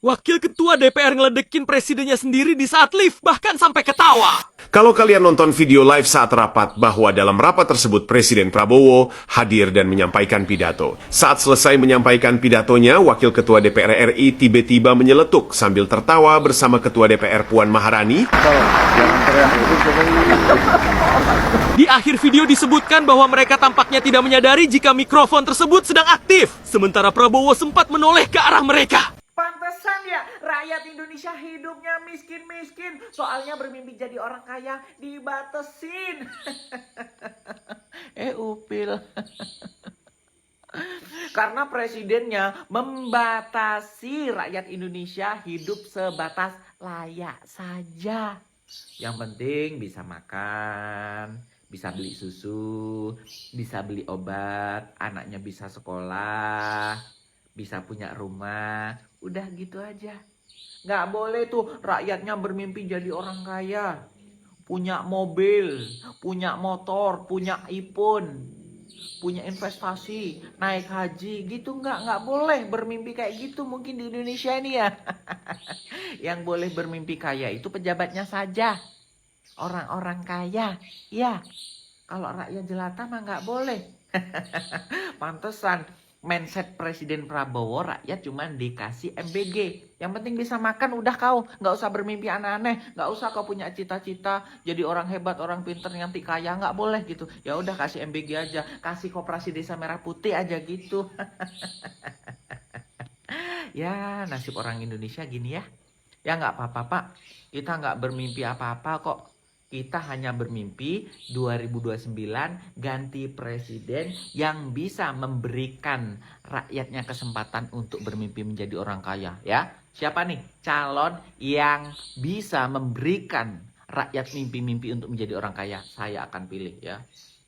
Wakil Ketua DPR ngeledekin presidennya sendiri di saat live, bahkan sampai ketawa. Kalau kalian nonton video live saat rapat bahwa dalam rapat tersebut Presiden Prabowo hadir dan menyampaikan pidato. Saat selesai menyampaikan pidatonya, Wakil Ketua DPR RI tiba-tiba menyeletuk sambil tertawa bersama Ketua DPR Puan Maharani. Di akhir video disebutkan bahwa mereka tampaknya tidak menyadari jika mikrofon tersebut sedang aktif. Sementara Prabowo sempat menoleh ke arah mereka. Pantesan ya rakyat Indonesia hidupnya miskin-miskin. Soalnya bermimpi jadi orang kaya dibatesin. Upil. Karena presidennya membatasi rakyat Indonesia hidup sebatas layak saja. Yang penting bisa makan, bisa beli susu, bisa beli obat, anaknya bisa sekolah, bisa punya rumah. Udah gitu aja. Nggak boleh tuh rakyatnya bermimpi jadi orang kaya. Punya mobil, punya motor, punya iPhone, punya investasi, naik haji gitu. Nggak boleh bermimpi kayak gitu mungkin di Indonesia ini ya. Yang boleh bermimpi kaya itu pejabatnya saja. Orang-orang kaya. Ya, kalau rakyat jelata mah nggak boleh. Pantesan mindset Presiden Prabowo rakyat cuma dikasih MBG. Yang penting bisa makan udah kau. Nggak usah bermimpi aneh-aneh. Nggak usah kau punya cita-cita jadi orang hebat, orang pinter, nanti kaya. Nggak boleh gitu. Ya udah kasih MBG aja. Kasih Koperasi Desa Merah Putih aja gitu. Ya nasib orang Indonesia gini ya. Ya nggak apa-apa Pak. Kita nggak bermimpi apa-apa kok. Kita hanya bermimpi 2029 ganti presiden yang bisa memberikan rakyatnya kesempatan untuk bermimpi menjadi orang kaya. Ya, siapa nih calon yang bisa memberikan rakyat mimpi-mimpi untuk menjadi orang kaya? Saya akan pilih ya.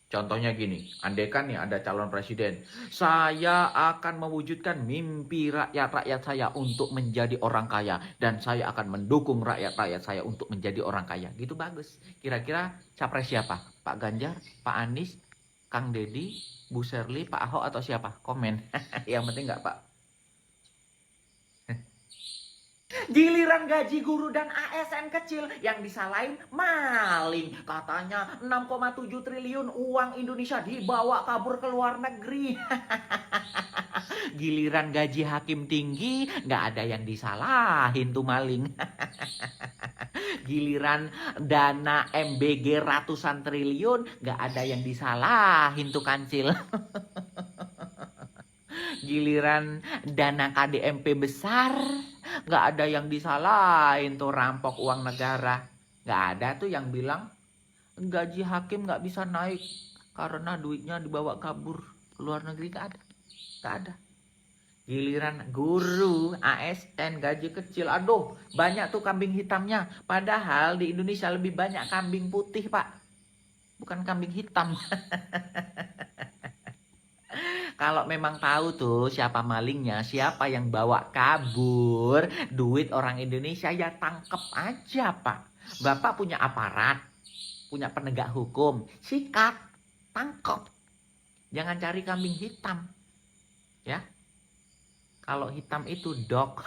Contohnya gini, andaikan nih ada calon presiden, saya akan mewujudkan mimpi rakyat-rakyat saya untuk menjadi orang kaya. Dan saya akan mendukung rakyat-rakyat saya untuk menjadi orang kaya. Gitu bagus. Kira-kira capres siapa? Pak Ganjar, Pak Anies, Kang Deddy, Bu Sherly, Pak Ahok atau siapa? Komen. Yang penting nggak Pak. Giliran gaji guru dan ASN kecil yang disalahin maling. Katanya 6,7 triliun uang Indonesia dibawa kabur ke luar negeri. Giliran gaji hakim tinggi nggak ada yang disalahin tuh maling. Giliran dana MBG ratusan triliun nggak ada yang disalahin tuh kancil. Giliran dana KDMP besar, nggak ada yang disalahin tuh rampok uang negara. Nggak ada tuh yang bilang gaji hakim nggak bisa naik karena duitnya dibawa kabur ke luar negeri. Nggak ada. Nggak ada. Giliran guru, ASN, gaji kecil. Aduh, banyak tuh kambing hitamnya. Padahal di Indonesia lebih banyak kambing putih, Pak. Bukan kambing hitam. Kalau memang tahu tuh siapa malingnya, siapa yang bawa kabur duit orang Indonesia, ya tangkep aja Pak. Bapak punya aparat, punya penegak hukum, sikat, tangkep. Jangan cari kambing hitam. Ya. Kalau hitam itu dog.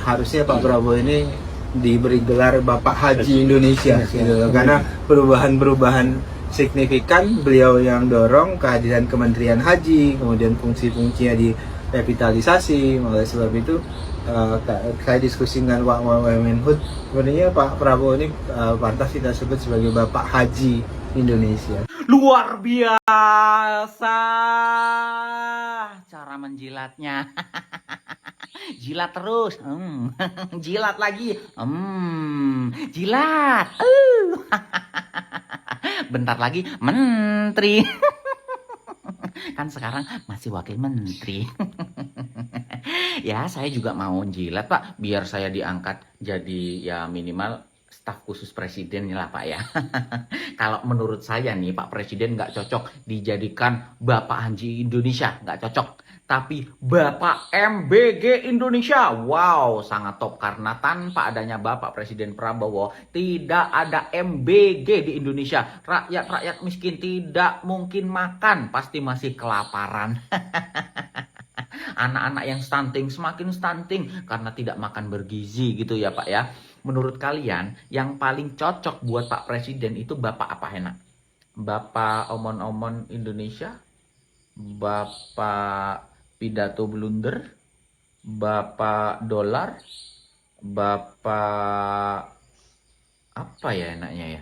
Harusnya Pak Prabowo ini diberi gelar Bapak Haji Indonesia gitu. Karena perubahan-perubahan signifikan beliau yang dorong kehadiran Kementerian Haji, kemudian fungsi-fungsinya direvitalisasi. Oleh sebab itu saya diskusi dengan Pak Menhub, sebenarnya Pak Prabowo ini pantas kita sebut sebagai Bapak Haji Indonesia. Luar biasa cara menjilatnya. Jilat terus, jilat lagi, jilat. Bentar lagi menteri. Kan sekarang masih wakil menteri. Ya saya juga mau jilat Pak, biar saya diangkat jadi ya minimal staf khusus presiden lah Pak ya. Kalau menurut saya nih Pak Presiden nggak cocok dijadikan Bapak Haji Indonesia, nggak cocok. Tapi Bapak MBG Indonesia, wow sangat top. Karena tanpa adanya Bapak Presiden Prabowo tidak ada MBG di Indonesia. Rakyat-rakyat miskin tidak mungkin makan, pasti masih kelaparan. Anak-anak yang stunting semakin stunting karena tidak makan bergizi gitu ya Pak ya. Menurut kalian yang paling cocok buat Pak Presiden itu Bapak apa enak? Bapak omon-omon Indonesia? Bapak pidato blunder? Bapak dolar? Bapak apa ya enaknya ya?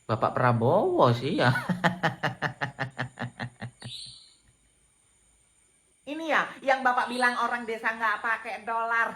Bapak Prabowo sih ya. Ini ya yang Bapak bilang orang desa nggak pakai dolar.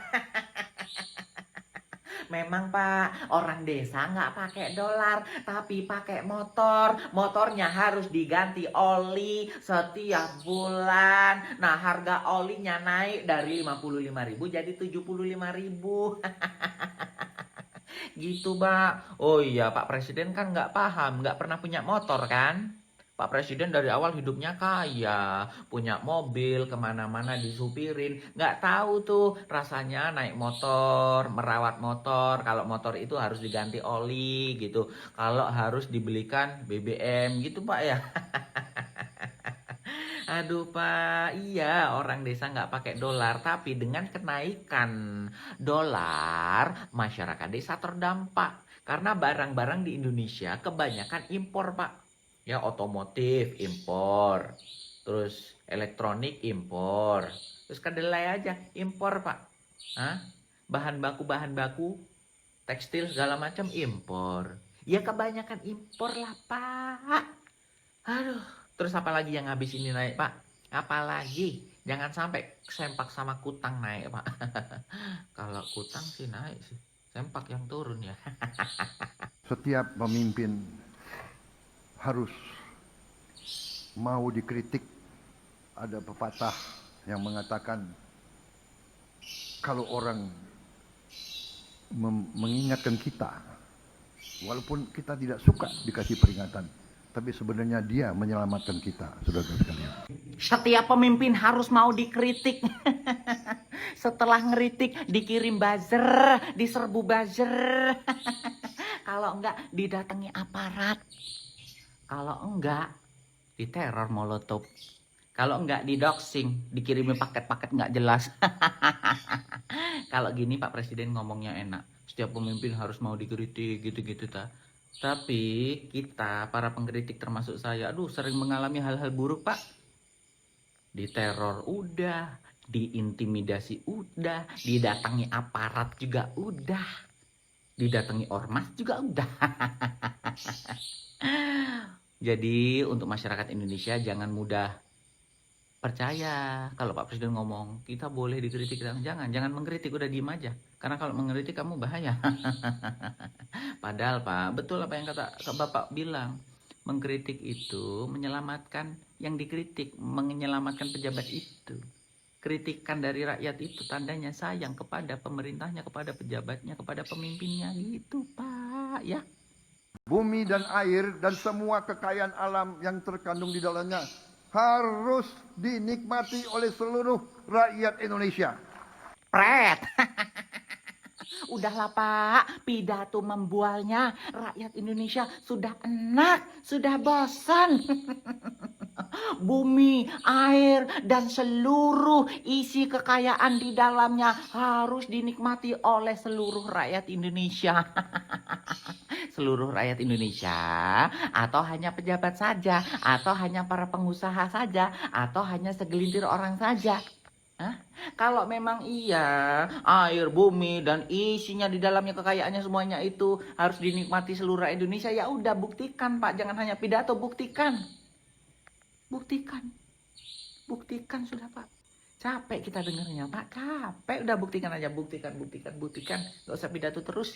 Memang Pak, orang desa nggak pakai dolar, tapi pakai motor. Motornya harus diganti oli setiap bulan. Nah, harga olinya naik dari 55.000 jadi 75.000. Gitu, Pak. Oh iya, Pak Presiden kan nggak paham, nggak pernah punya motor kan? Pak Presiden dari awal hidupnya kaya, punya mobil, kemana-mana disupirin. Nggak tahu tuh rasanya naik motor, merawat motor. Kalau motor itu harus diganti oli gitu. Kalau harus dibelikan BBM gitu Pak ya. Aduh Pak, iya orang desa nggak pakai dolar. Tapi dengan kenaikan dolar, masyarakat desa terdampak. Karena barang-barang di Indonesia kebanyakan impor Pak. Ya otomotif impor, terus elektronik impor, terus kedelai aja impor Pak. Hah? Bahan baku tekstil segala macam impor. Ya kebanyakan impor lah Pak. Aduh, terus apa lagi yang habis ini naik Pak? Apalagi jangan sampai sempak sama kutang naik Pak. Kalau kutang sih naik sih, sempak yang turun ya. Setiap pemimpin harus mau dikritik. Ada pepatah yang mengatakan kalau orang mengingatkan kita, walaupun kita tidak suka dikasih peringatan, tapi sebenarnya dia menyelamatkan kita, saudara sekalian. Setiap pemimpin harus mau dikritik. Setelah ngeritik dikirim buzzer, diserbu buzzer. Kalau enggak didatangi aparat. Kalau enggak, diteror molotov. Kalau enggak didoxing, dikirimin paket-paket enggak jelas. Kalau gini Pak Presiden ngomongnya enak. Setiap pemimpin harus mau dikritik gitu-gitu ta. Tapi kita para pengkritik termasuk saya, aduh sering mengalami hal-hal buruk Pak. Diteror udah, diintimidasi udah, didatangi aparat juga udah. Didatangi ormas juga udah. Jadi untuk masyarakat Indonesia jangan mudah percaya kalau Pak Presiden ngomong kita boleh dikritik, jangan mengkritik, udah diem aja. Karena kalau mengkritik kamu bahaya. Padahal Pak, betul apa yang kata Bapak bilang, mengkritik itu menyelamatkan yang dikritik, menyelamatkan pejabat itu. Kritikan dari rakyat itu tandanya sayang kepada pemerintahnya, kepada pejabatnya, kepada pemimpinnya gitu Pak ya. Bumi dan air dan semua kekayaan alam yang terkandung di dalamnya harus dinikmati oleh seluruh rakyat Indonesia. Pret. Udahlah Pak, pidato membualnya. Rakyat Indonesia sudah enak, sudah bosan. Bumi, air, dan seluruh isi kekayaan di dalamnya harus dinikmati oleh seluruh rakyat Indonesia. Seluruh rakyat Indonesia, atau hanya pejabat saja, atau hanya para pengusaha saja, atau hanya segelintir orang saja. Hah? Kalau memang iya, air, bumi, dan isinya di dalamnya kekayaannya semuanya itu harus dinikmati seluruh rakyat Indonesia, ya udah buktikan Pak, jangan hanya pidato, buktikan. Buktikan sudah Pak. Capek kita dengarnya Pak, capek, udah buktikan aja, buktikan. Gak usah pidato terus.